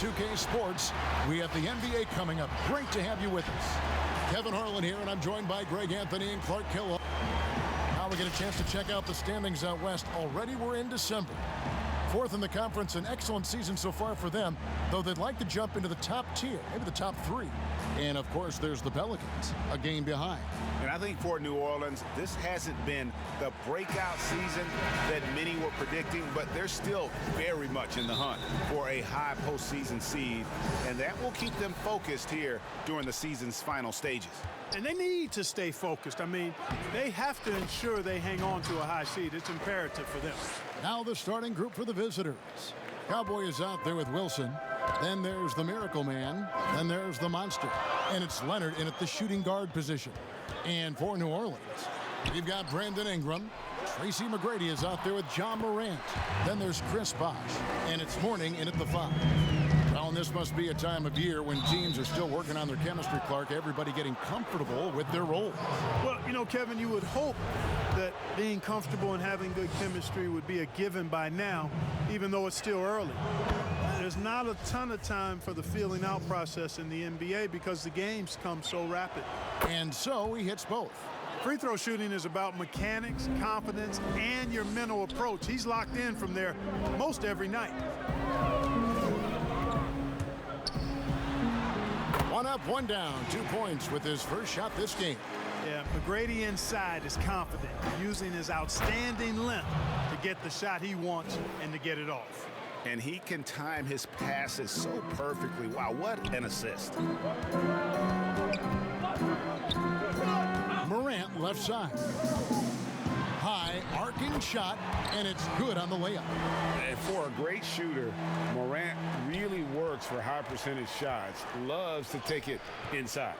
2K Sports. We have the NBA coming up. Great to have you with us. Kevin Harlan here, and I'm joined by Greg Anthony and Clark Killow. Now we get a chance to check out the standings out west. Already we're in December. Fourth in the conference, an excellent season so far for them, though they'd like to jump into the top tier, maybe the top three. And, of course, there's the Pelicans, a game behind. And I think for New Orleans, this hasn't been the breakout season that many were predicting, but they're still very much in the hunt for a high postseason seed, and that will keep them focused here during the season's final stages. And they need to stay focused. I mean, they have to ensure they hang on to a high seed. It's imperative for them. Now the starting group for the visitors. Cowboy is out there with Wilson. Then there's the Miracle Man. Then there's the Monster. And it's Leonard in at the shooting guard position. And for New Orleans, we've got Brandon Ingram. Tracy Mcgrady is out there with John Morant. Then there's Chris Bosh. And it's Mourning in at the 5. Well, and this must be a time of year when teams are still working on their chemistry, Clark. Everybody getting comfortable with their roles. Well, you know, Kevin, you would hope that being comfortable and having good chemistry would be a given by now, even though it's still early. There's not a ton of time for the feeling out process in the NBA because the games come so rapid. And so he hits both. Free throw shooting is about mechanics, confidence, and your mental approach. He's locked in from there most every night. One up, one down, 2 points with his first shot this game. Yeah, McGrady inside is confident, using his outstanding length to get the shot he wants and to get it off. And he can time his passes so perfectly. Wow, what an assist. Morant left side. High arcing shot, and it's good on the layup. And for a great shooter, Morant really works for high percentage shots. Loves to take it inside.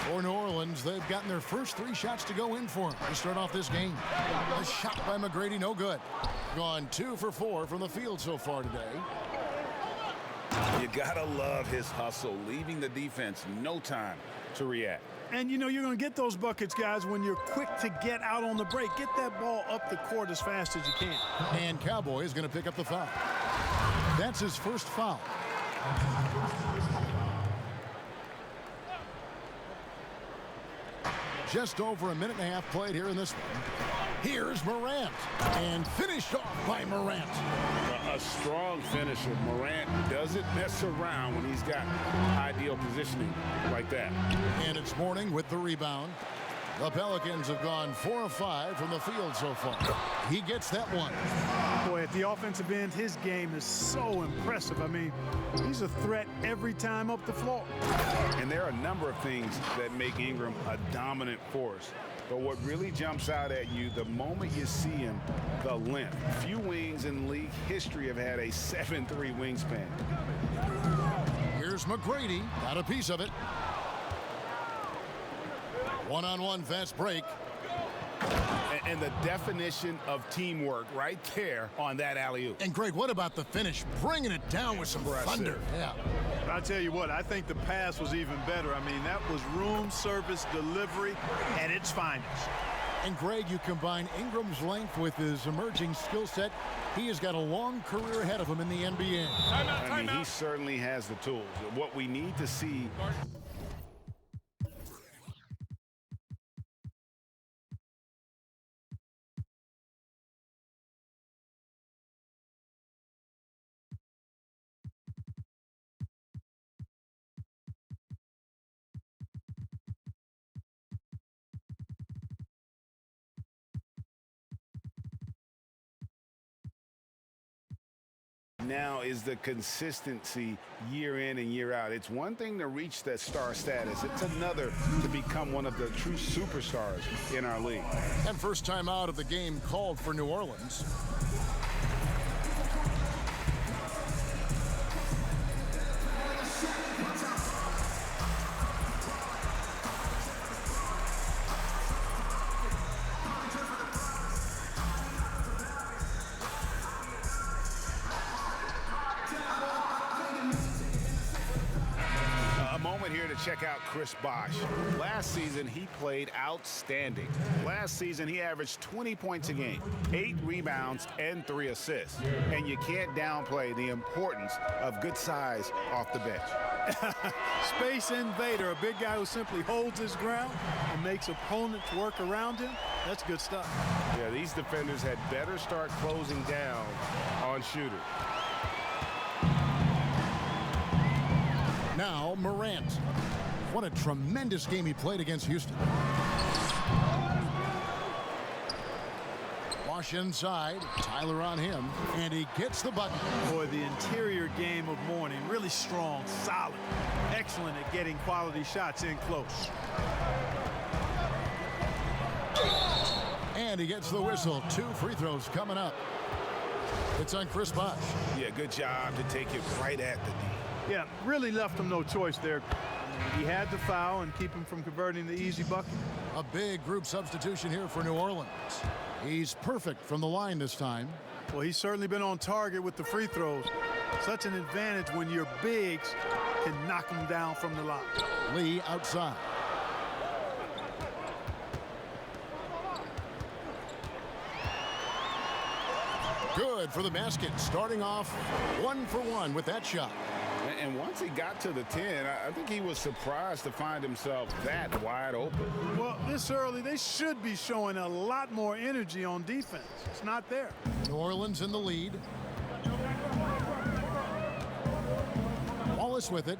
For New Orleans, they've gotten their first 3 shots to go in for him to start off this game. A shot by McGrady, no good. Gone 2 for 4 from the field so far today. You gotta love his hustle, leaving the defense no time to react. And, you know, you're going to get those buckets, guys, when you're quick to get out on the break. Get that ball up the court as fast as you can. And Cowboy is going to pick up the foul. That's his first foul. Just over a minute and a half played here in this one. Here's Morant. And finished off by Morant. A strong finisher. Morant doesn't mess around when he's got ideal positioning like that. And it's Mourning with the rebound. The Pelicans have gone 4 of 5 from the field so far. He gets that one. Boy, at the offensive end, his game is so impressive. I mean, he's a threat every time up the floor. And there are a number of things that make Ingram a dominant force. But what really jumps out at you the moment you see him, the length. Few wings in league history have had a 7'3" wingspan. Here's McGrady, got a piece of it. One-on-one fast break. And the definition of teamwork right there on that alley-oop. And Greg, what about the finish? Bringing it down with some thunder. Yeah. I'll tell you what, I think the pass was even better. I mean, that was room service delivery at its finest. And Greg, you combine Ingram's length with his emerging skill set. He has got a long career ahead of him in the NBA. I mean, he certainly has the tools. What we need to see... now is the consistency year in and year out. It's one thing to reach that star status. It's another to become one of the true superstars in our league. And first time out of the game called for New Orleans. moment here to check out Chris Bosh. Last season, he played outstanding. Last season, he averaged 20 points a game, 8 rebounds, and 3 assists. And you can't downplay the importance of good size off the bench. Space invader, a big guy who simply holds his ground and makes opponents work around him. That's good stuff. Yeah, these defenders had better start closing down on shooters. Now Morant. What a tremendous game he played against Houston. Bosh inside, Tyler on him, and he gets the bucket. Boy, the interior game of Morning, really strong, solid, excellent at getting quality shots in close. And he gets the whistle. 2 free throws coming up. It's on Chris Bosh. Yeah, good job to take it right at the D. Yeah, really left him no choice there. He had to foul and keep him from converting the easy bucket. A big group substitution here for New Orleans. He's perfect from the line this time. Well, he's certainly been on target with the free throws. Such an advantage when your bigs can knock them down from the line. Lee outside. Good for the basket, starting off 1 for 1 with that shot. And once he got to the 10, I think he was surprised to find himself that wide open. Well, this early, they should be showing a lot more energy on defense. It's not there. New Orleans in the lead. Wallace with it.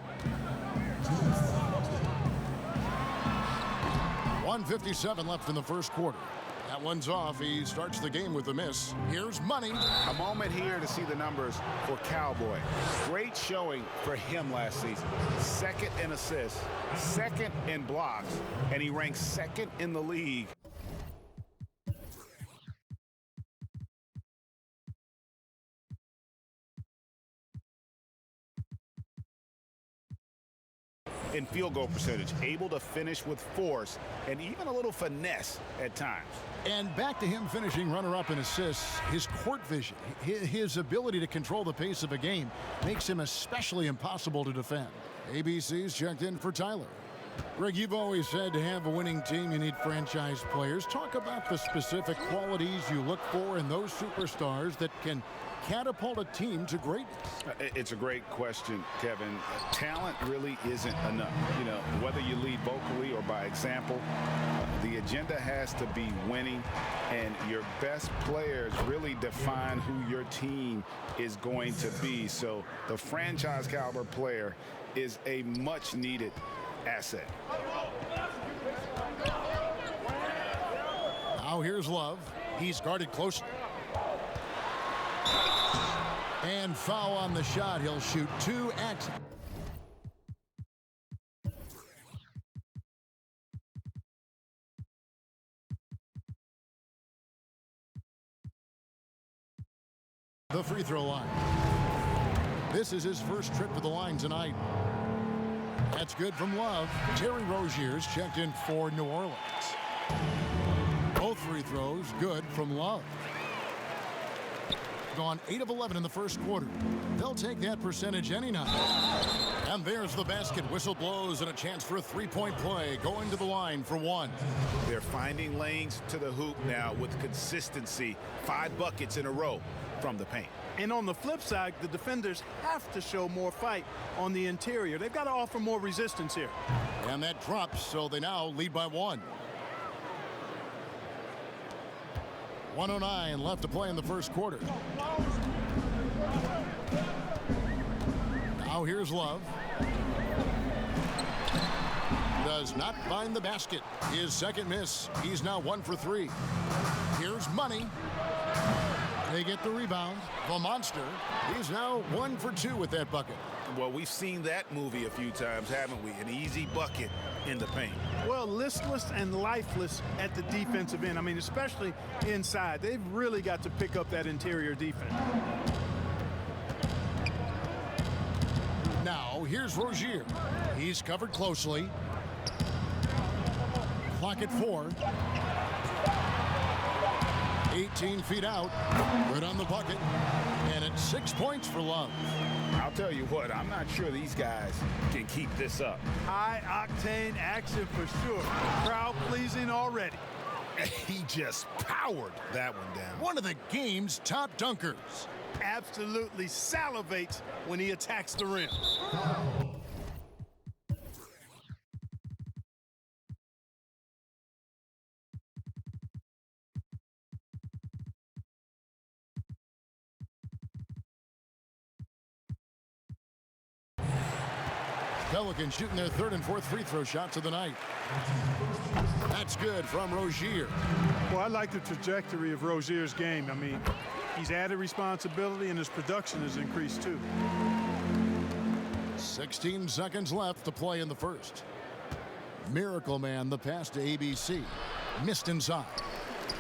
1:57 left in the first quarter. That one's off. He starts the game with a miss. Here's Money. A moment here to see the numbers for Cowboy. Great showing for him last season. 2nd in assists, 2nd in blocks, and he ranks 2nd in the league. In field goal percentage, able to finish with force and even a little finesse at times. And back to him finishing runner-up in assists. His court vision, his ability to control the pace of a game makes him especially impossible to defend. ABC's checked in for Tyler. Greg, you've always said to have a winning team, you need franchise players. Talk about the specific qualities you look for in those superstars that can catapult a team to greatness. It's a great question, Kevin. Talent really isn't enough. You know, whether you lead vocally or by example, the agenda has to be winning, and your best players really define who your team is going to be. So the franchise caliber player is a much needed asset. Now here's Love. He's guarded closely. And foul on the shot. He'll shoot 2 at. The free throw line. This is his first trip to the line tonight. That's good from Love. Terry Rozier's checked in for New Orleans. Both free throws good from Love. Gone 8 of 11 in the first quarter. They'll take that percentage any night. And there's the basket. Whistle blows and a chance for a 3-point play. Going to the line for 1. They're finding lanes to the hoop now with consistency. 5 buckets in a row from the paint. And on the flip side, the defenders have to show more fight on the interior. They've got to offer more resistance here. And that drops, so they now lead by 1. 1:09 left to play in the first quarter. Now here's Love. Does not find the basket. His second miss. He's now 1 for 3. Here's Money. They get the rebound. The monster. He's now 1 for 2 with that bucket. Well, we've seen that movie a few times, haven't we? An easy bucket in the paint. Well, listless and lifeless at the defensive end. I mean, especially inside. They've really got to pick up that interior defense. Now, here's Rozier. He's covered closely. Clock at 4. 18 feet out. Good on the bucket. And it's 6 points for Love. I'll tell you what, I'm not sure these guys can keep this up. High-octane action for sure. Crowd-pleasing already. He just powered that one down. One of the game's top dunkers. Absolutely salivates when he attacks the rim. Pelicans shooting their third and fourth free throw shots of the night. That's good from Rozier. Well, I like the trajectory of Rozier's game. I mean, he's added responsibility and his production has increased too. 16 seconds left to play in the first. Miracle Man, the pass to ABC. Missed inside.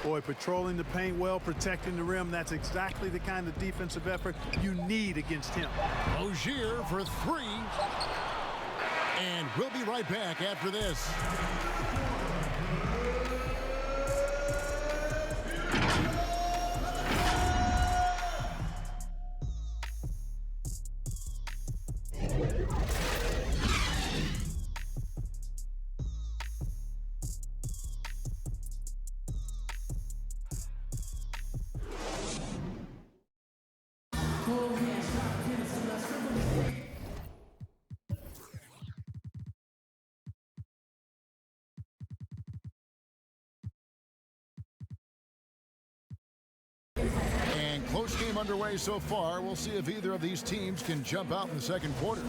Boy, patrolling the paint well, protecting the rim, that's exactly the kind of defensive effort you need against him. Rozier for three. And we'll be right back after this. Close game underway so far. We'll see if either of these teams can jump out in the second quarter.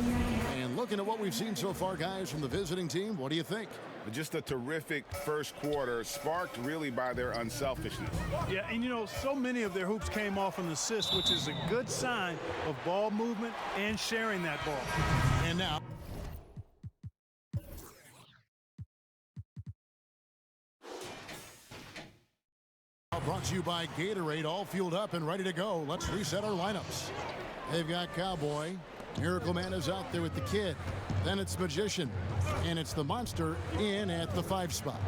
And looking at what we've seen so far, guys, from the visiting team, what do you think? Just a terrific first quarter, sparked really by their unselfishness. Yeah, and you know, so many of their hoops came off an assist, which is a good sign of ball movement and sharing that ball. And now, brought to you by Gatorade, all fueled up and ready to go. Let's reset our lineups. They've got Cowboy. Miracle Man is out there with the Kid. Then it's Magician. And it's the Monster in at the 5 spot.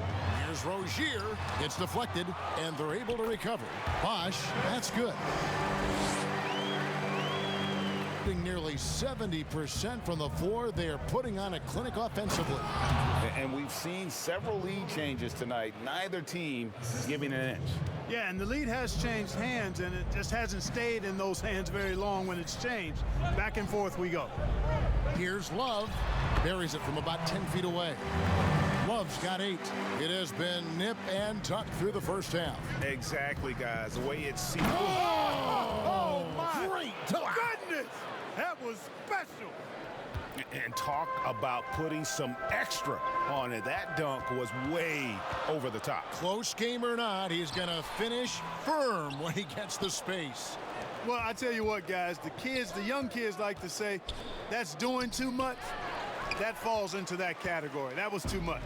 Here's Rozier. It's deflected, and they're able to recover. Bosh, that's good. Nearly 70% from the floor. They are putting on a clinic offensively. And we've seen several lead changes tonight. Neither team giving an inch. Yeah, and the lead has changed hands, and it just hasn't stayed in those hands very long when it's changed. Back and forth we go. Here's Love. Buries it from about 10 feet away. Love's got 8. It has been nip and tuck through the first half. Exactly, guys. The way it's seen. Oh my great goodness! That was special. And talk about putting some extra on it. That dunk was way over the top. Close game or not, he's going to finish firm when he gets the space. Well, I tell you what, guys, the young kids like to say, that's doing too much. That falls into that category. That was too much.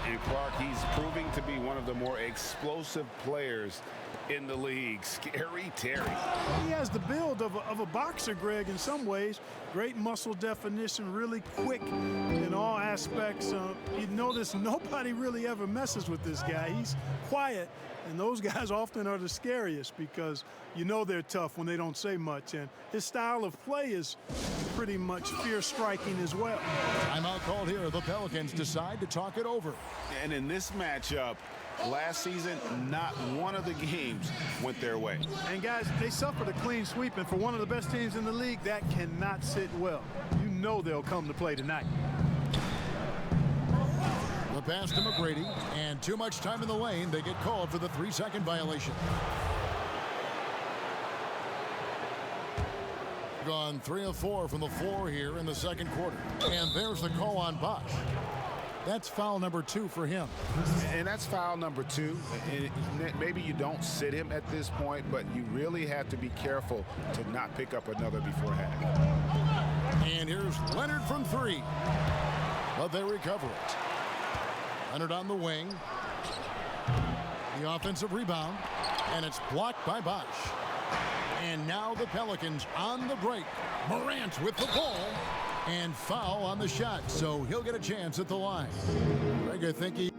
And Clark, he's proving to be one of the more explosive players in the league. Scary Terry. He has the build of a boxer, Greg, in some ways. Great muscle definition, really quick in all aspects. You notice nobody really ever messes with this guy. He's quiet, and those guys often are the scariest because you know they're tough when they don't say much. And his style of play is pretty much fear-striking as well. Timeout called here. The Pelicans decide to talk it over. And in this matchup, last season, not one of the games went their way. And guys, they suffered a clean sweep, and for one of the best teams in the league, that cannot sit well. You know they'll come to play tonight. The pass to McGrady, and too much time in the lane. They get called for the 3-second violation. Gone 3 of 4 from the floor here in the second quarter. And there's the call on Bosh. That's foul number 2 for him. And that's foul number 2. And maybe you don't sit him at this point, but you really have to be careful to not pick up another before half. And here's Leonard from 3. But they recover it. Leonard on the wing. The offensive rebound. And it's blocked by Bosh. And now the Pelicans on the break. Morant with the ball. And foul on the shot, so he'll get a chance at the line. Greg, I think he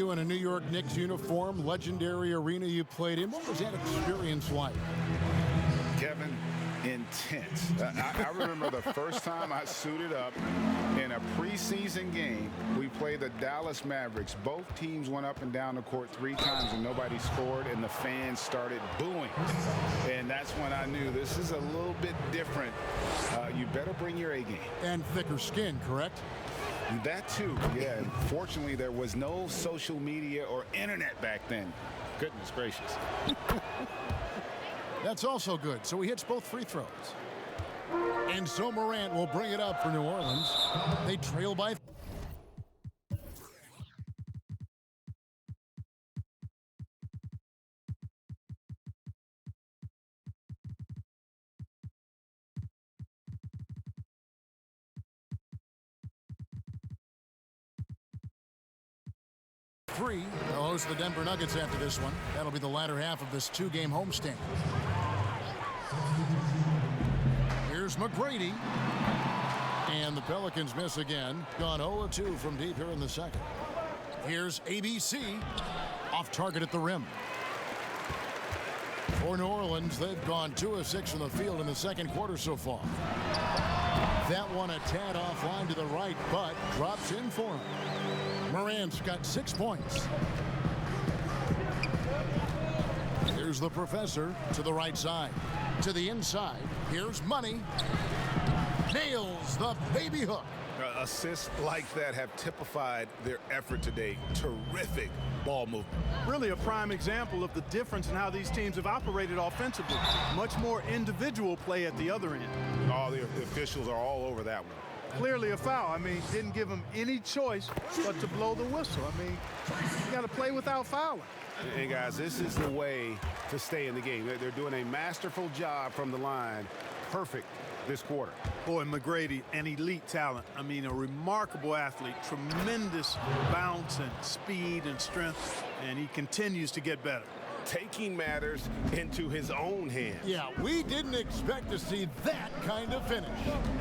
you in a New York Knicks uniform, legendary arena you played in. What was that experience like? Kevin, intense. I remember the first time I suited up in a preseason game. We played the Dallas Mavericks. Both teams went up and down the court 3 times and nobody scored, and the fans started booing. And that's when I knew this is a little bit different. You better bring your A game. And thicker skin, correct? That too, yeah. And fortunately, there was no social media or internet back then. Goodness gracious. That's also good. So he hits both free throws. And so Morant will bring it up for New Orleans. They trail by 3. They'll host the Denver Nuggets after this one. That'll be the latter half of this 2-game homestand. Here's McGrady. And the Pelicans miss again. Gone 0-2 from deep here in the second. Here's ABC. Off target at the rim. For New Orleans, they've gone 2 of 6 from the field in the second quarter so far. That one a tad offline to the right, but drops in for him. Morant's got 6 points. Here's the professor to the right side. To the inside. Here's Money. Nails the baby hook. Assists like that have typified their effort today. Terrific ball movement. Really a prime example of the difference in how these teams have operated offensively. Much more individual play at the other end. All the officials are all over that one. Clearly a foul. I mean, didn't give him any choice but to blow the whistle. I mean, you got to play without fouling. And guys, this is the way to stay in the game. They're doing a masterful job from the line. Perfect this quarter. Boy, McGrady, an elite talent. I mean, a remarkable athlete, tremendous bounce and speed and strength, and he continues to get better. Taking matters into his own hands. Yeah, we didn't expect to see that kind of finish.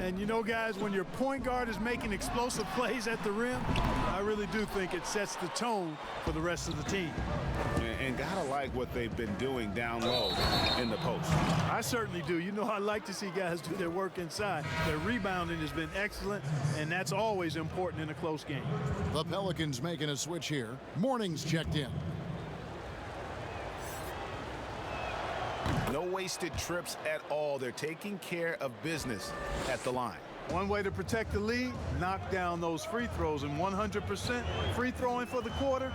And you know, guys, when your point guard is making explosive plays at the rim, I really do think it sets the tone for the rest of the team. And gotta like what they've been doing down low in the post. I certainly do. You know, I like to see guys do their work inside. Their rebounding has been excellent, and that's always important in a close game. The Pelicans making a switch here. Morning's checked in. No wasted trips at all. They're taking care of business at the line. One way to protect the lead, knock down those free throws, and 100% free throwing for the quarter,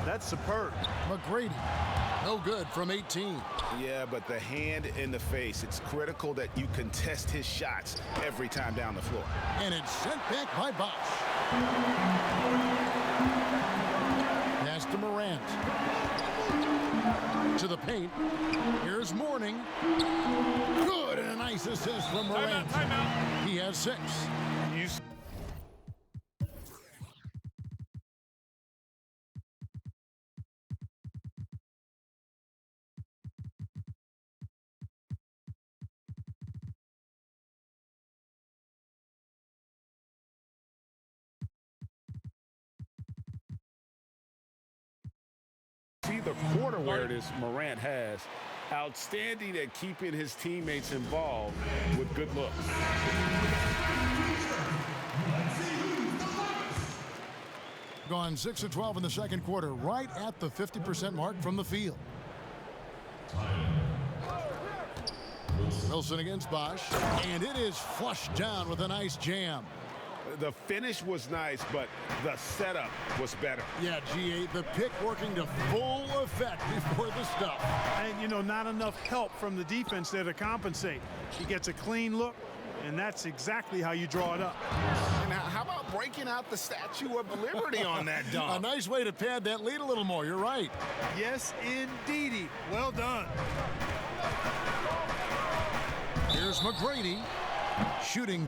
that's superb. McGrady, no good from 18. Yeah, but the hand in the face, it's critical that you contest his shots every time down the floor. And it's sent back by Bosh. Pass to Morant. To the paint. Here's Morning. Good, and a nice assist from Morant. Timeout. He has 6. See the quarter awareness Morant has. Outstanding at keeping his teammates involved with good looks. Gone 6 of 12 in the second quarter, right at the 50% mark from the field. Wilson against Bosh, and it is flushed down with a nice jam. The finish was nice, but the setup was better. Yeah, G8, the pick working to full effect before the stuff. And, you know, not enough help from the defense there to compensate. He gets a clean look, and that's exactly how you draw it up. Now, how about breaking out the Statue of Liberty on that dunk? A nice way to pad that lead a little more. You're right. Yes, indeedy. Well done. Here's McGrady shooting.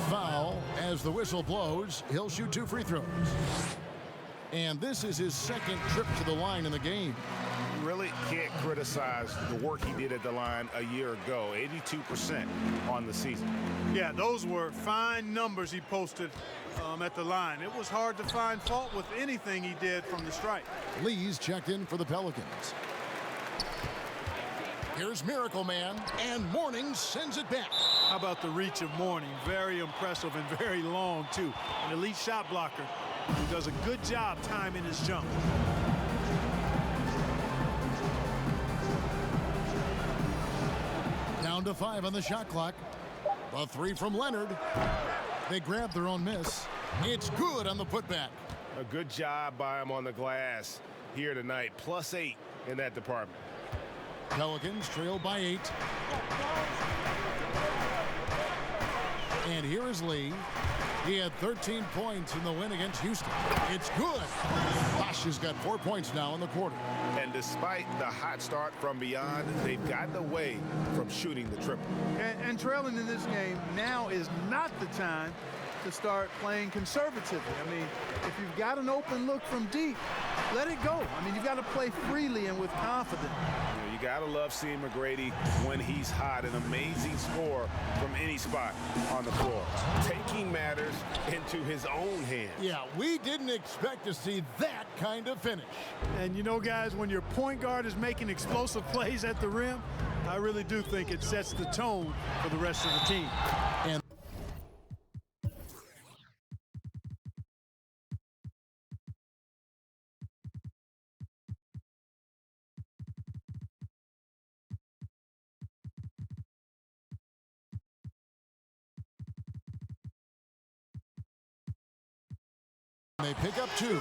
Foul as the whistle blows. He'll shoot 2 free throws. And this is his second trip to the line in the game. Really can't criticize the work he did at the line a year ago. 82% on the season. Yeah, those were fine numbers he posted at the line. It was hard to find fault with anything he did from the stripe. Lee's checked in for the Pelicans. Here's Miracle Man, and Morning sends it back. How about the reach of Morning? Very impressive and very long, too. An elite shot blocker who does a good job timing his jump. Down to 5 on the shot clock. The 3 from Leonard. They grab their own miss. It's good on the putback. A good job by him on the glass here tonight. +8 in that department. Pelicans trail by 8. And here is Lee. He had 13 points in the win against Houston. It's good. Bosh has got 4 points now in the quarter. And despite the hot start from beyond, they've gotten away from shooting the triple. And trailing in this game, now is not the time to start playing conservatively. I mean, if you've got an open look from deep, let it go. I mean, you've got to play freely and with confidence. You gotta love seeing McGrady when he's hot. An amazing score from any spot on the floor. Taking matters into his own hands. Yeah, we didn't expect to see that kind of finish. And you know, guys, when your point guard is making explosive plays at the rim, I really do think it sets the tone for the rest of the team. And they pick up 2.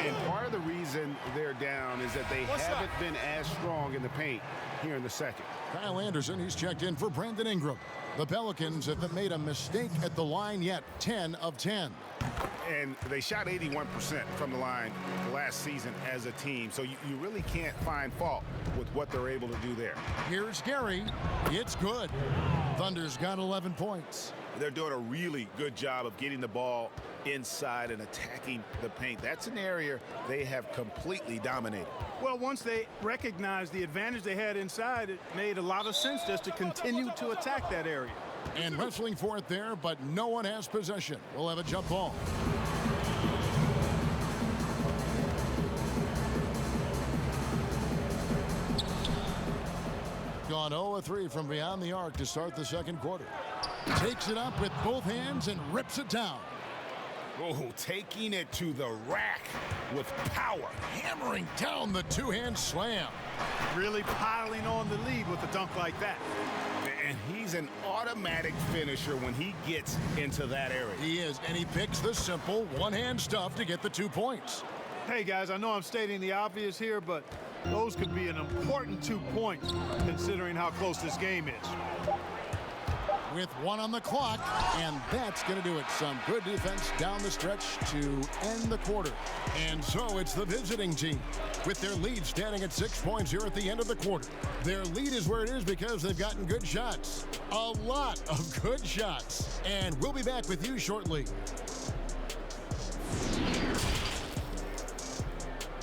And part of the reason they're down is that they haven't been as strong in the paint here in the second. Kyle Anderson, he's checked in for Brandon Ingram. The Pelicans haven't made a mistake at the line yet, 10 of 10. And they shot 81% from the line last season as a team. So you really can't find fault with what they're able to do there. Here's Gary. It's good. Thunder's got 11 points. They're doing a really good job of getting the ball inside and attacking the paint. That's an area they have completely dominated. Well, once they recognized the advantage they had inside, it made a lot of sense just to continue to attack that area. And wrestling for it there, but no one has possession. We'll have a jump ball. Gone 0-3 from beyond the arc to start the second quarter. Takes it up with both hands and rips it down. Oh, taking it to the rack with power. Hammering down the two-hand slam. Really piling on the lead with a dunk like that. And he's an automatic finisher when he gets into that area. He is, and he picks the simple one-hand stuff to get the 2 points. Hey, guys, I know I'm stating the obvious here, but those could be an important 2 points considering how close this game is. With 1 on the clock, and that's going to do it. Some good defense down the stretch to end the quarter. And so it's the visiting team with their lead standing at 6 points here at the end of the quarter. Their lead is where it is because they've gotten good shots. A lot of good shots. And we'll be back with you shortly.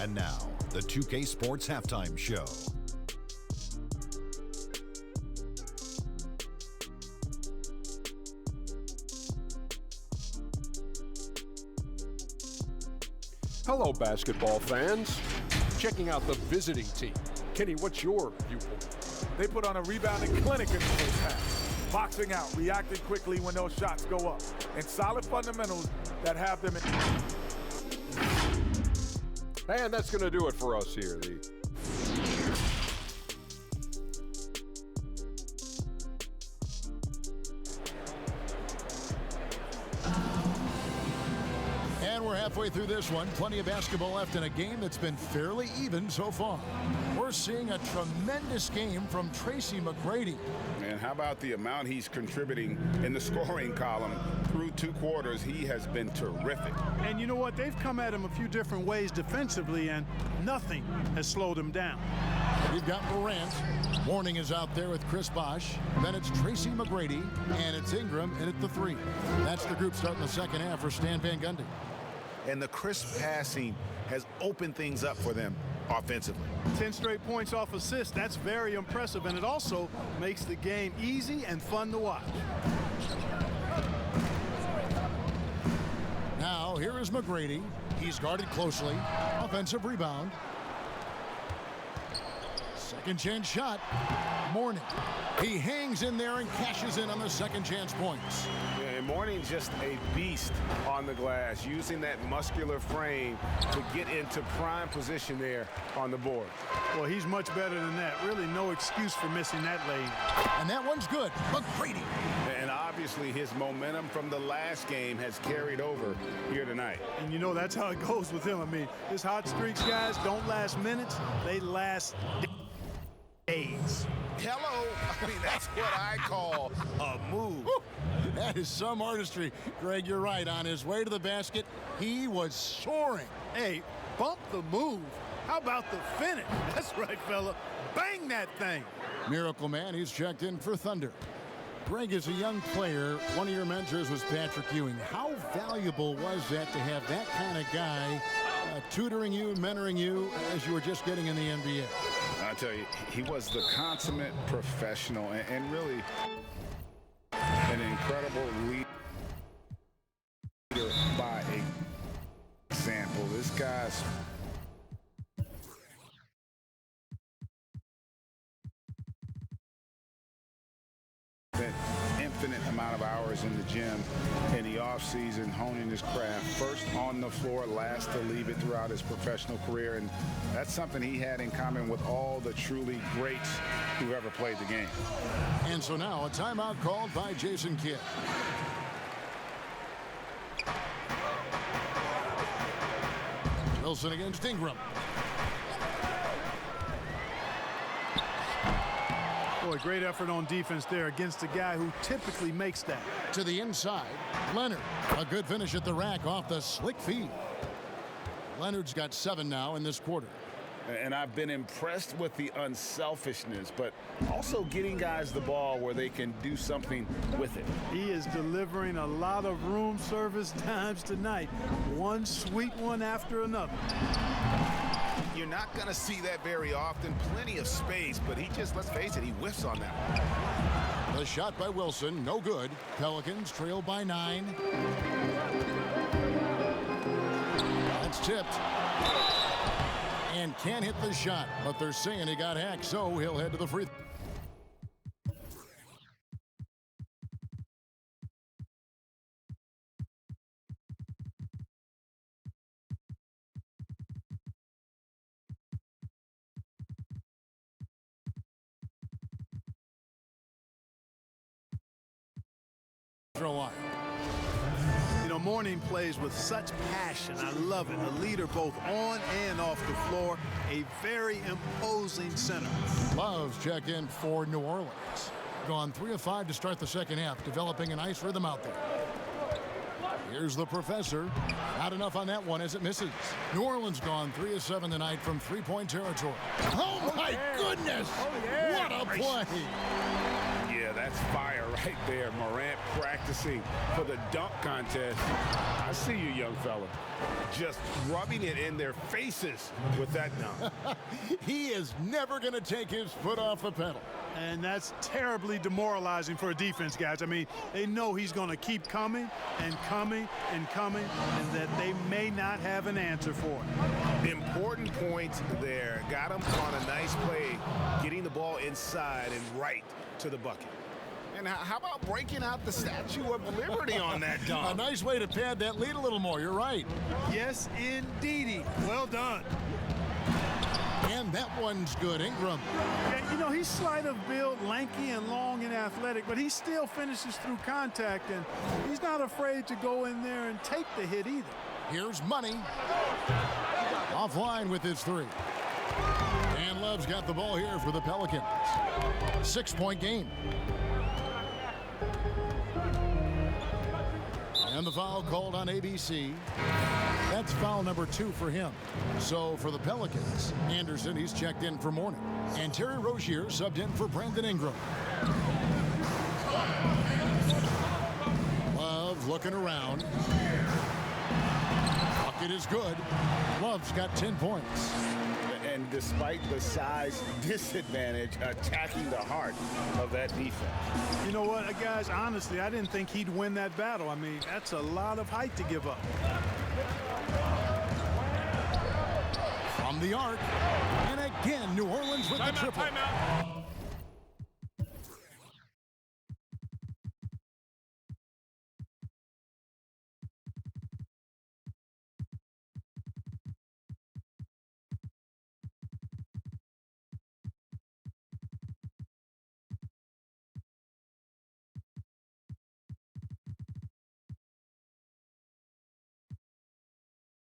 And now, the 2K Sports Halftime Show. Hello, basketball fans. Checking out the visiting team. Kenny, what's your viewpoint? They put on a rebounding clinic in the first half. Boxing out, reacting quickly when those shots go up, and solid fundamentals that have them in. And that's going to do it for us here. And we're halfway through this one. Plenty of basketball left in a game that's been fairly even so far. We're seeing a tremendous game from Tracy Mcgrady. And how about the amount he's contributing in the scoring column through 2 quarters? He has been terrific. And you know what? They've come at him a few different ways defensively, and nothing has slowed him down. We've got Morant. Warning is out there with Chris Bosh. Then it's Tracy Mcgrady, and it's Ingram in at the 3. That's the group starting the second half for Stan Van Gundy. and the crisp passing has opened things up for them offensively. 10 straight points off assists. That's very impressive, and it also makes the game easy and fun to watch. Now, here is McGrady. He's guarded closely. Offensive rebound. Second chance shot. Morning. He hangs in there and cashes in on the second chance points. Yeah, and Morning's just a beast on the glass, using that muscular frame to get into prime position there on the board. Well, he's much better than that. Really no excuse for missing that lane. And that one's good. McGrady. And obviously his momentum from the last game has carried over here tonight. And you know that's how it goes with him. I mean, his hot streaks, guys, don't last minutes. They last days. Hello. I mean, that's what I call a move. Woo. That is some artistry. Greg, you're right. On his way to the basket, he was soaring. Hey, bump the move. How about the finish? That's right, fella. Bang that thing. Miracle Man, he's checked in for Thunder. Greg, as a young player, one of your mentors was Patrick Ewing. How valuable was that to have that kind of guy tutoring you, mentoring you as you were just getting in the NBA? I tell you, he was the consummate professional and really an incredible leader by example. This guy's spent infinite amount of hours in the gym in the off-season, honing his craft, first on the floor, last to leave it throughout his professional career, and that's something he had in common with all the truly greats who ever played the game. And so now a timeout called by Jason Kidd. Wilson against Ingram. Boy, great effort on defense there against a guy who typically makes that. To the inside, Leonard. A good finish at the rack off the slick feed. Leonard's got 7 now in this quarter. And I've been impressed with the unselfishness, but also getting guys the ball where they can do something with it. He is delivering a lot of room service times tonight. One sweet one after another. You're not going to see that very often. Plenty of space, but he just, let's face it, he whiffs on that one. The shot by Wilson, no good. Pelicans trail by 9. That's tipped. And can't hit the shot, but they're saying he got hacked, so he'll head to the free throw line. You know, Morning plays with such passion. I love it. A leader both on and off the floor. A very imposing center. Love's checked in for New Orleans. Gone 3 of 5 to start the second half, developing a nice rhythm out there. Here's the professor. Not enough on that one as it misses. New Orleans gone 3 of 7 tonight from three-point territory. Oh my goodness! What a play! Yeah, that's fire right there. Morant practicing for the dunk contest. I see you, young fella. Just rubbing it in their faces with that dunk. He is never going to take his foot off the pedal. And that's terribly demoralizing for a defense, guys. I mean, they know he's going to keep coming and coming and coming, and that they may not have an answer for it. Important points there. Got him on a nice play, getting the ball inside and right to the bucket. And how about breaking out the Statue of Liberty on that dunk? A nice way to pad that lead a little more. You're right. Yes, indeedy. Well done. And that one's good. Ingram. Yeah, you know, he's slight of build, lanky and long and athletic, but he still finishes through contact, and he's not afraid to go in there and take the hit either. Here's Money. Offline with his 3. And Love's got the ball here for the Pelicans. 6-point game. And the foul called on ABC. That's foul number 2 for him. So for the Pelicans, Anderson, he's checked in for Morning. And Terry Rozier subbed in for Brandon Ingram. Love looking around. A bucket is good. Love's got 10 points. And despite the size disadvantage, attacking the heart of that defense. You know what, guys, honestly, I didn't think he'd win that battle. I mean, that's a lot of height to give up. From the arc. And again, New Orleans with the triple. Timeout.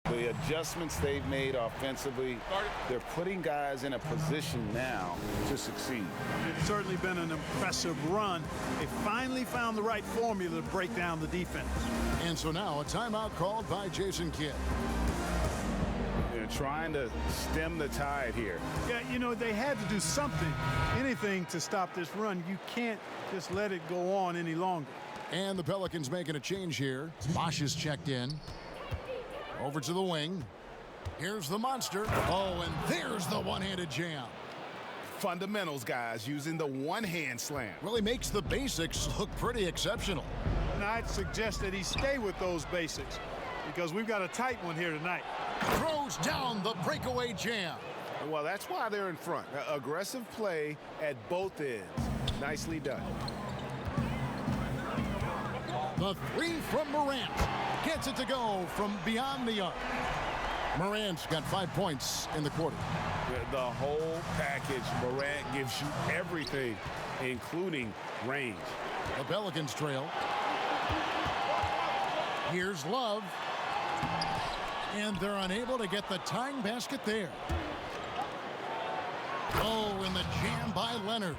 The adjustments they've made offensively, they're putting guys in a position now to succeed. It's certainly been an impressive run. They finally found the right formula to break down the defense. And so now a timeout called by Jason Kidd. They're trying to stem the tide here. Yeah, you know, they had to do something, anything to stop this run. You can't just let it go on any longer. And the Pelicans making a change here. Bosh is checked in. Over to the wing. Here's the monster. Oh, and there's the one-handed jam. Fundamentals, guys, using the one-hand slam. Really makes the basics look pretty exceptional. And I'd suggest that he stay with those basics because we've got a tight one here tonight. Throws down the breakaway jam. Well, that's why they're in front. Aggressive play at both ends. Nicely done. The three from Morant. Gets it to go from beyond the arc. Morant's got 5 points in the quarter. The whole package, Morant gives you everything, including range. The Pelicans trail. Here's Love. And they're unable to get the tying basket there. Oh, and the jam by Leonard.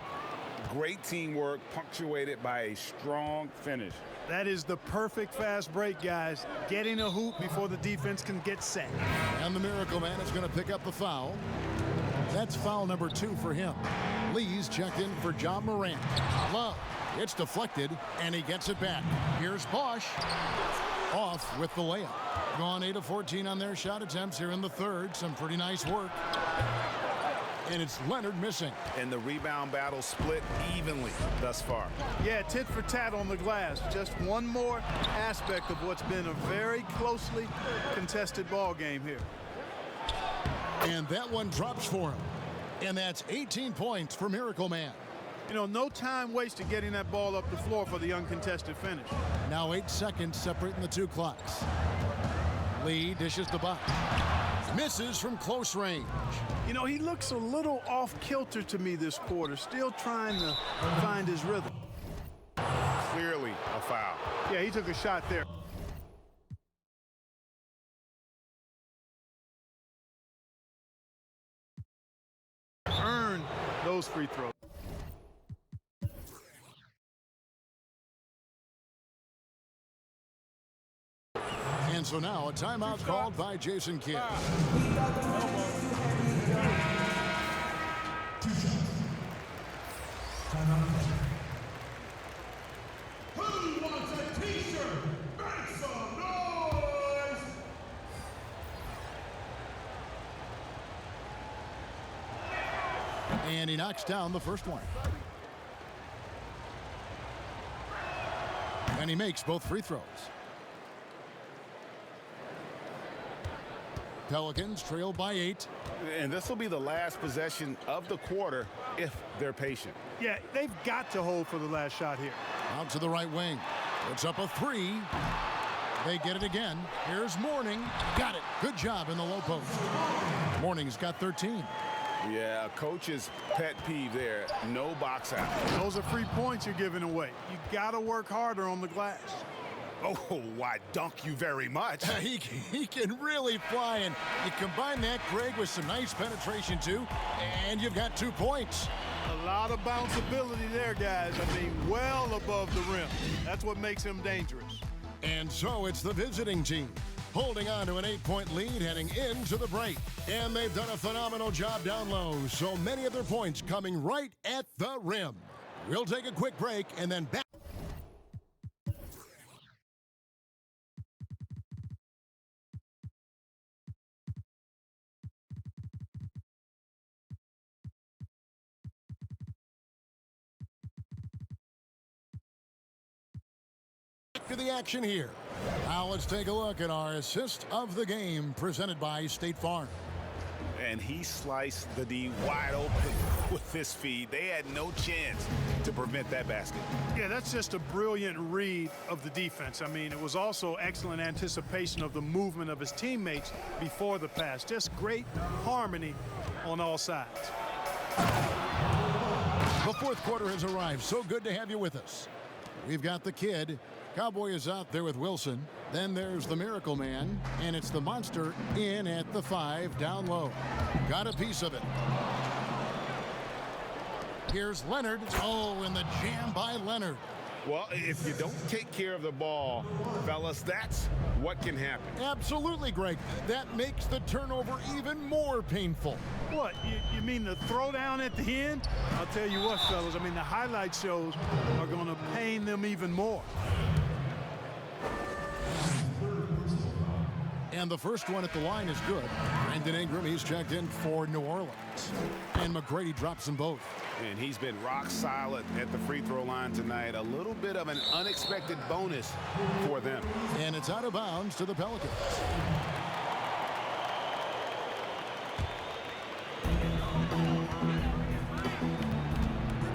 Great teamwork, punctuated by a strong finish. That is the perfect fast break, guys. Getting a hoop before the defense can get set. And the Miracle Man is going to pick up the foul. That's foul number 2 for him. Lee's checked in for John Morant. Love. It's deflected, and he gets it back. Here's Bosh. Off with the layup. Gone 8 of 14 on their shot attempts here in the third. Some pretty nice work. And it's Leonard missing. And the rebound battle split evenly thus far. Yeah, tit for tat on the glass. Just one more aspect of what's been a very closely contested ball game here. And that one drops for him. And that's 18 points for Miracle Man. You know, no time wasted getting that ball up the floor for the uncontested finish. Now 8 seconds separating the two clocks. Lee dishes the box. Misses from close range. You know, he looks a little off-kilter to me this quarter, still trying to find his rhythm. Clearly a foul. Yeah, he took a shot there. Earn those free throws. And so now a timeout called by Jason Kidd. Who wants a t-shirt? Make some noise! And he knocks down the first one. And he makes both free throws. Pelicans trail by 8. And this will be the last possession of the quarter if they're patient. Yeah, they've got to hold for the last shot here. Out to the right wing. Puts up a 3. They get it again. Here's Mourning. Got it. Good job in the low post. Mourning's got 13. Yeah, coach's pet peeve there. No box out. Those are free points you're giving away. You got to work harder on the glass. Oh, why, dunk you very much. He can really fly, and you combine that, Greg, with some nice penetration, too, and you've got 2 points. A lot of bounceability there, guys. I mean, well above the rim. That's what makes him dangerous. And so it's the visiting team holding on to an 8-point lead heading into the break. And they've done a phenomenal job down low, so many of their points coming right at the rim. We'll take a quick break and then back. to the action here. Now let's take a look at our assist of the game presented by State Farm. And he sliced the D wide open with his feed. They had no chance to prevent that basket. Yeah, that's just a brilliant read of the defense. I mean, it was also excellent anticipation of the movement of his teammates before the pass. Just great harmony on all sides. The fourth quarter has arrived. So good to have you with us. We've got the kid. Cowboy is out there with Wilson. Then there's the Miracle Man, and it's the Monster in at the 5 down low. Got a piece of it. Here's Leonard. Oh, and the jam by Leonard. Well, if you don't take care of the ball, fellas, that's what can happen. Absolutely, Greg. That makes the turnover even more painful. What, you mean the throwdown at the end? I'll tell you what, fellas, I mean, the highlight shows are going to pain them even more. And the first one at the line is good. Brandon Ingram, he's checked in for New Orleans. And McGrady drops them both. And he's been rock solid at the free throw line tonight. A little bit of an unexpected bonus for them. And it's out of bounds to the Pelicans.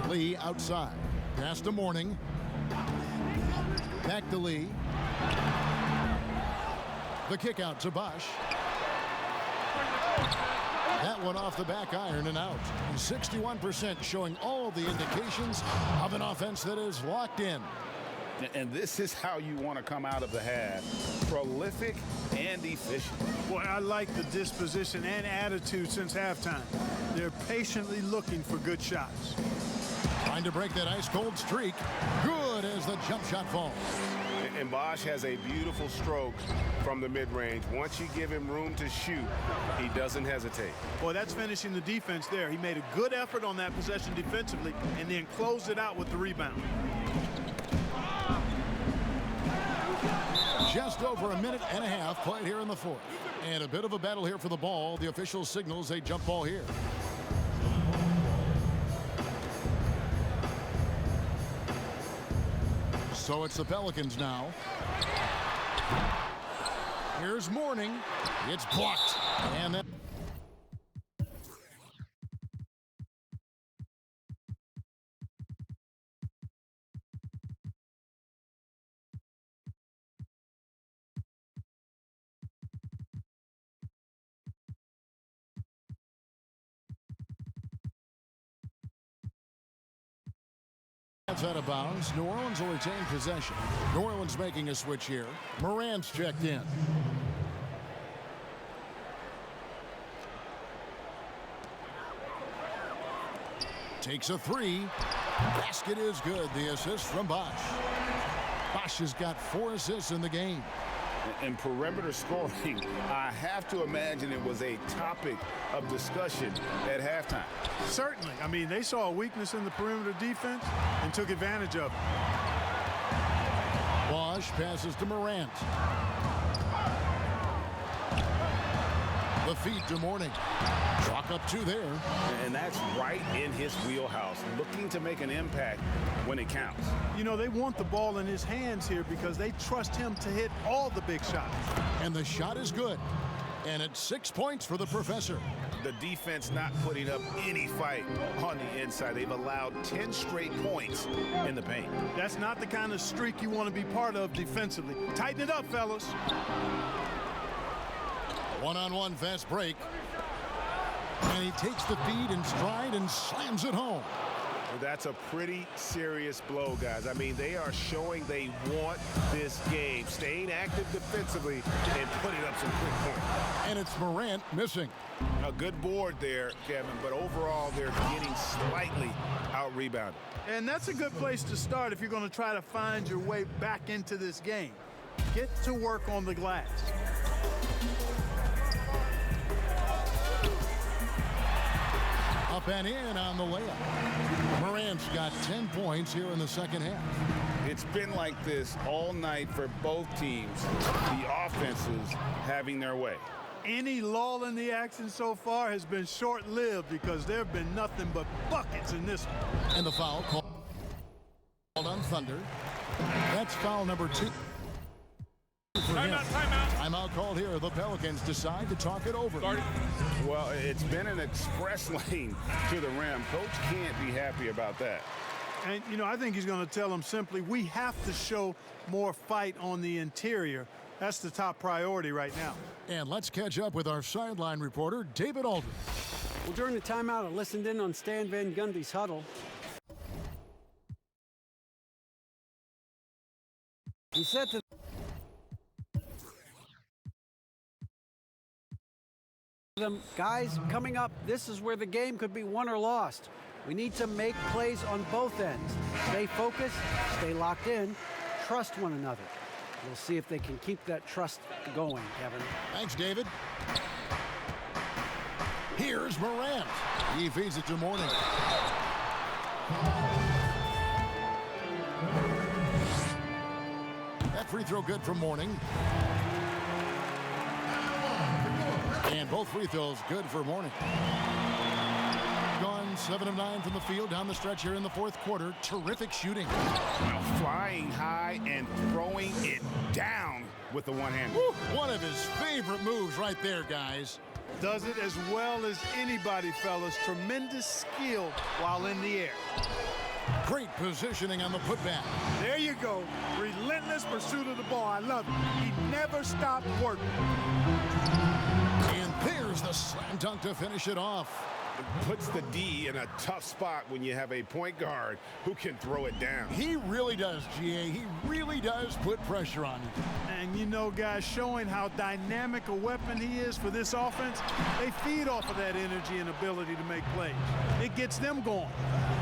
Lee outside. Pass to Mourning. Back to Lee. The kick out to Bosh. That one off the back iron and out. 61% showing all the indications of an offense that is locked in. And this is how you want to come out of the half. Prolific and efficient. Boy, I like the disposition and attitude since halftime. They're patiently looking for good shots. Trying to break that ice-cold streak. Good as the jump shot falls. And Bosh has a beautiful stroke from the mid-range. Once you give him room to shoot, he doesn't hesitate. Boy, that's finishing the defense there. He made a good effort on that possession defensively and then closed it out with the rebound. Just over a minute and a half played here in the fourth. And a bit of a battle here for the ball. The official signals a jump ball here. So it's the Pelicans now. Here's Mourning. It's blocked. And then that's out of bounds. New Orleans will retain possession. New Orleans making a switch here. Morant's checked in. Takes a three. Basket is good. The assist from Bosh. Bosh has got 4 assists in the game. And perimeter scoring, I have to imagine it was a topic of discussion at halftime. Certainly. I mean, they saw a weakness in the perimeter defense and took advantage of it. Bosh passes to Morant. The feed to Mourning. Chalk up 2 there. And that's right in his wheelhouse, looking to make an impact when it counts. You know, they want the ball in his hands here because they trust him to hit all the big shots. And the shot is good. And it's 6 points for the professor. The defense not putting up any fight on the inside. They've allowed 10 straight points in the paint. That's not the kind of streak you want to be part of defensively. Tighten it up, fellas. One-on-one fast break. And he takes the feed in stride and slams it home. That's a pretty serious blow, guys. I mean, they are showing they want this game, staying active defensively and putting up some quick points. And it's Morant missing. A good board there, Kevin, but overall they're getting slightly out-rebounded. And that's a good place to start if you're going to try to find your way back into this game. Get to work on the glass. Up and in on the layup. Morant's got 10 points here in the second half. It's been like this all night for both teams. The offenses having their way. Any lull in the action so far has been short-lived because there have been nothing but buckets in this one. And the foul called on Thunder. That That's foul number 2. Timeout called here. The Pelicans decide to talk it over. Well, it's been an express lane to the rim. Coach can't be happy about that. And, you know, I think he's going to tell them simply, we have to show more fight on the interior. That's the top priority right now. And let's catch up with our sideline reporter, David Aldridge. Well, during the timeout, I listened in on Stan Van Gundy's huddle. He said to them, guys, coming up, this is where the game could be won or lost. We need to make plays on both ends. Stay focused, stay locked in, trust one another. We'll see if they can keep that trust going, Kevin. Thanks, David. Here's Morant. He feeds it to Mourning. That free throw good from Mourning. And both free throws good for Mourning. Gone 7 of 9 from the field down the stretch here in the fourth quarter. Terrific shooting. Now flying high and throwing it down with the one hand. One of his favorite moves right there, guys. Does it as well as anybody, fellas. Tremendous skill while in the air. Great positioning on the putback. There you go. Relentless pursuit of the ball. I love it. He never stopped working. And there's the slam dunk to finish it off. It puts the D in a tough spot when you have a point guard who can throw it down. He really does, GA. He really does put pressure on you. And you know, guys, showing how dynamic a weapon he is for this offense, they feed off of that energy and ability to make plays. It gets them going.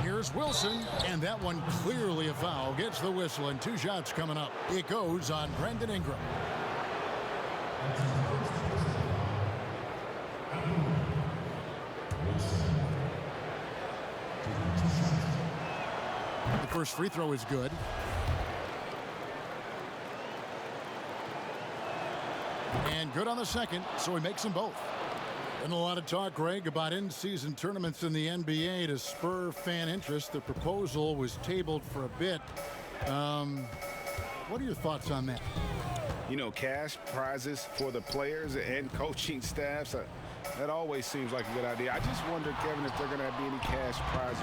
Here's Wilson, and that one clearly a foul. Gets the whistle, and 2 shots coming up. It goes on Brandon Ingram. The first free throw is good. And good on the second, so he makes them both. And a lot of talk, Greg, about in-season tournaments in the NBA to spur fan interest. The proposal was tabled for a bit. What are your thoughts on that? You know, cash prizes for the players and coaching staffs. That always seems like a good idea. I just wonder, Kevin, if they're going to be any cash prizes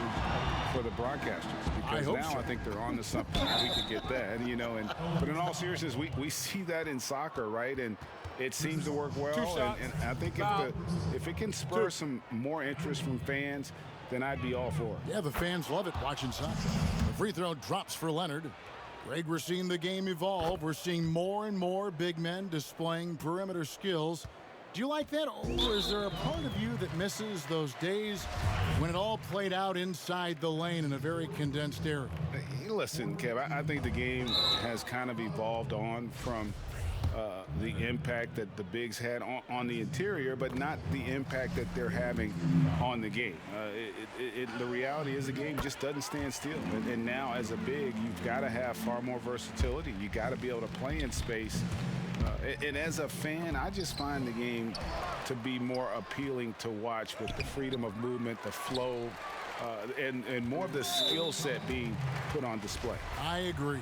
for the broadcasters. Because now I think they're on to something. We could get that, you know. But in all seriousness, we see that in soccer, right? And it seems to work well. And I think if it can spur some more interest from fans, then I'd be all for it. Yeah, the fans love it watching soccer. The free throw drops for Leonard. Greg, we're seeing the game evolve. We're seeing more and more big men displaying perimeter skills. Do you like that, or is there a part of you that misses those days when it all played out inside the lane in a very condensed area? Hey, listen, Kev, I think the game has kind of evolved on from the impact that the bigs had on the interior, but not the impact that they're having on the game. The reality is the game just doesn't stand still. And now as a big, you've got to have far more versatility. You got to be able to play in space. And as a fan, I just find the game to be more appealing to watch with the freedom of movement, the flow, and more of the skill set being put on display. I agree.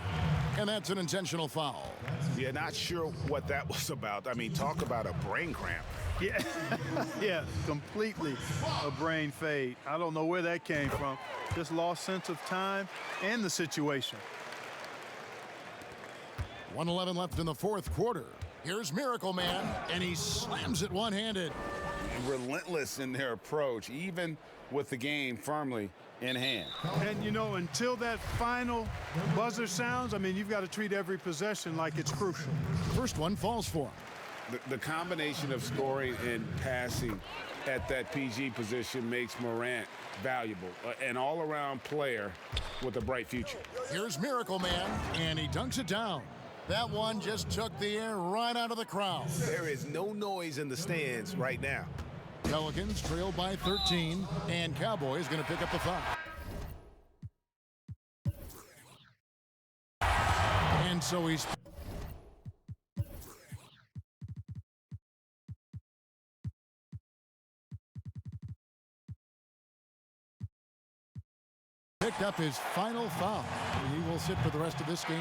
And that's an intentional foul. Yeah, not sure what that was about. I mean, talk about a brain cramp. Yeah, yeah, completely a brain fade. I don't know where that came from. Just lost sense of time and the situation. 1:11 left in the fourth quarter. Here's Miracle Man, and he slams it one-handed. Relentless in their approach, even with the game firmly in hand. And, you know, until that final buzzer sounds, I mean, you've got to treat every possession like it's crucial. First one falls for him. The combination of scoring and passing at that PG position makes Morant valuable, an all-around player with a bright future. Here's Miracle Man, and he dunks it down. That one just took the air right out of the crowd. There is no noise in the stands right now. Pelicans trail by 13, and Cowboys going to pick up the 5. And so he's picked up his final foul. He will sit for the rest of this game.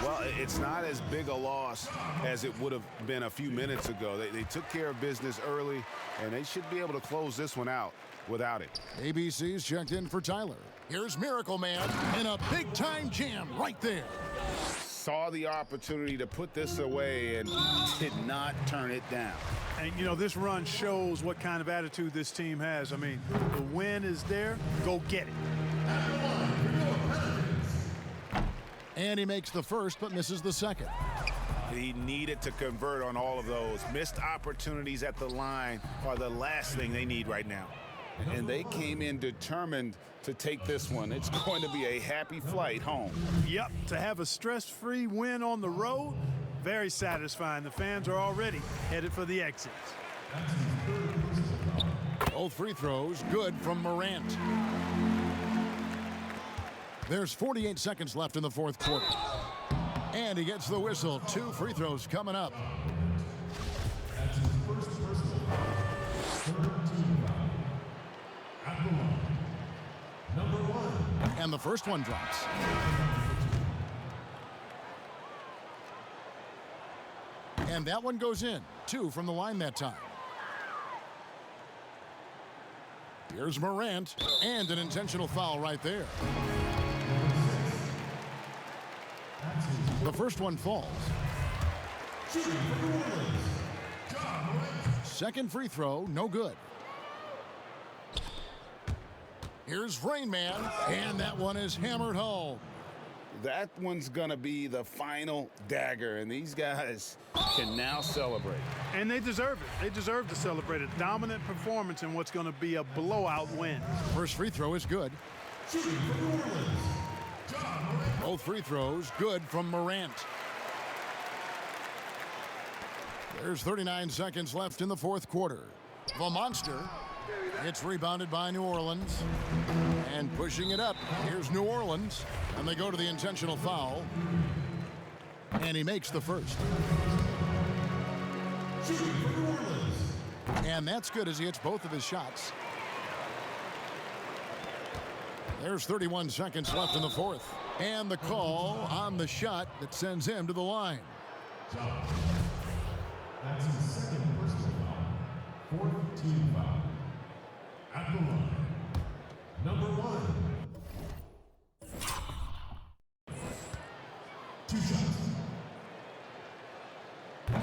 Well, it's not as big a loss as it would have been a few minutes ago. They took care of business early, and they should be able to close this one out without it. ABC's checked in for Tyler. Here's Miracle Man in a big-time jam right there. Saw the opportunity to put this away and did not turn it down. And, you know, this run shows what kind of attitude this team has. I mean, the win is there. Go get it. And he makes the first but misses the second. He needed to convert on all of those. Missed opportunities at the line are the last thing they need right now. And they came in determined to take this one. It's going to be a happy flight home. Yep, to have a stress-free win on the road, very satisfying. The fans are already headed for the exits. Both free throws good from Morant. There's 48 seconds left in the fourth quarter. And he gets the whistle. 2 free throws coming up. And the first one drops. And that one goes in. 2 from the line that time. Here's Morant, and an intentional foul right there. The first one falls. Second free throw, no good. Here's Rain Man, and that one is hammered home. That one's going to be the final dagger, and these guys can now celebrate. And they deserve it. They deserve to celebrate a dominant performance in what's going to be a blowout win. First free throw is good. Both free throws good from Morant. There's 39 seconds left in the fourth quarter. The monster. It's rebounded by New Orleans. And pushing it up, here's New Orleans. And they go to the intentional foul. And he makes the first. And that's good as he hits both of his shots. There's 31 seconds left in the fourth. And the call on the shot that sends him to the line. That's his second personal foul. Fourth team foul. At the line, number 1. 2 shots.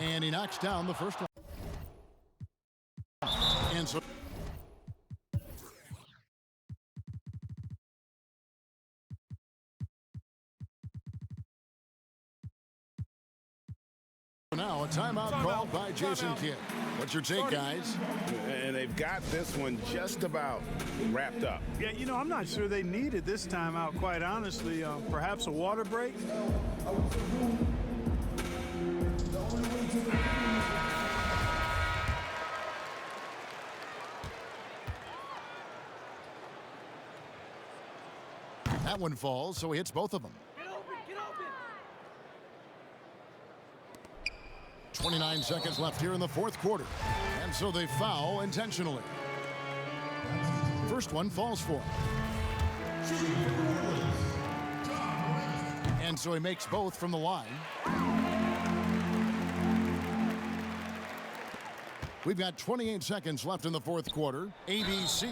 And he knocks down the first one. And so now a timeout called by Jason Kidd. What's your take, guys? And they've got this one just about wrapped up. Yeah, you know, I'm not sure they needed this timeout, quite honestly. Perhaps a water break? That one falls, so he hits both of them. 29 seconds left here in the fourth quarter. And so they foul intentionally. First one falls for him. And so he makes both from the line. We've got 28 seconds left in the fourth quarter. ABC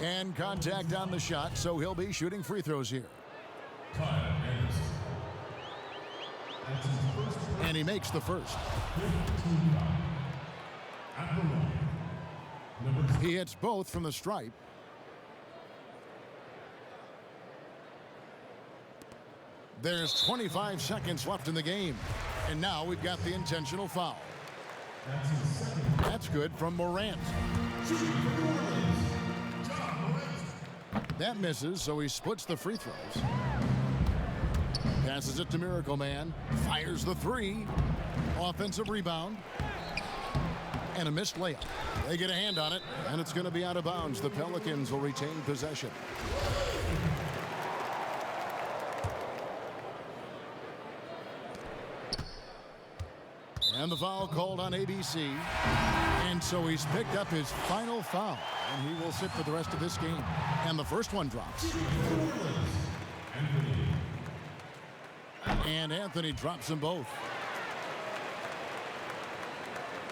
and contact on the shot, so he'll be shooting free throws here. And he makes the first. He hits both from the stripe. There's 25 seconds left in the game. And now we've got the intentional foul. That's good from Morant. That misses, so he splits the free throws. Passes it to Miracle Man. Fires the 3. Offensive rebound. And a missed layup. They get a hand on it, and it's going to be out of bounds. The Pelicans will retain possession. And the foul called on ABC. And so he's picked up his final foul. And he will sit for the rest of this game. And the first one drops. And Anthony drops them both.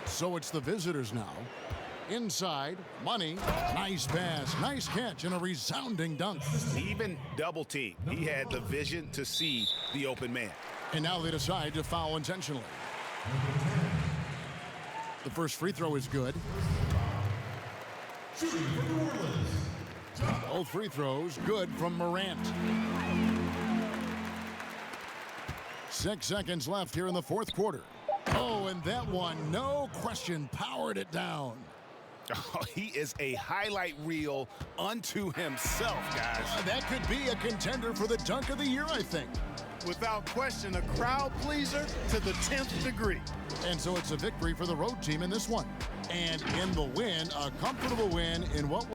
So it's the visitors now. Inside, Money, nice pass, nice catch, and a resounding dunk. Even double team. He had the vision to see the open man. And now they decide to foul intentionally. The first free throw is good. Both free throws good from Morant. 6 seconds left here in the fourth quarter. Oh, and that one, no question, powered it down. Oh, he is a highlight reel unto himself, guys. That could be a contender for the dunk of the year, I think. Without question, a crowd pleaser to the 10th degree. And so it's a victory for the road team in this one. And in the win, a comfortable win in what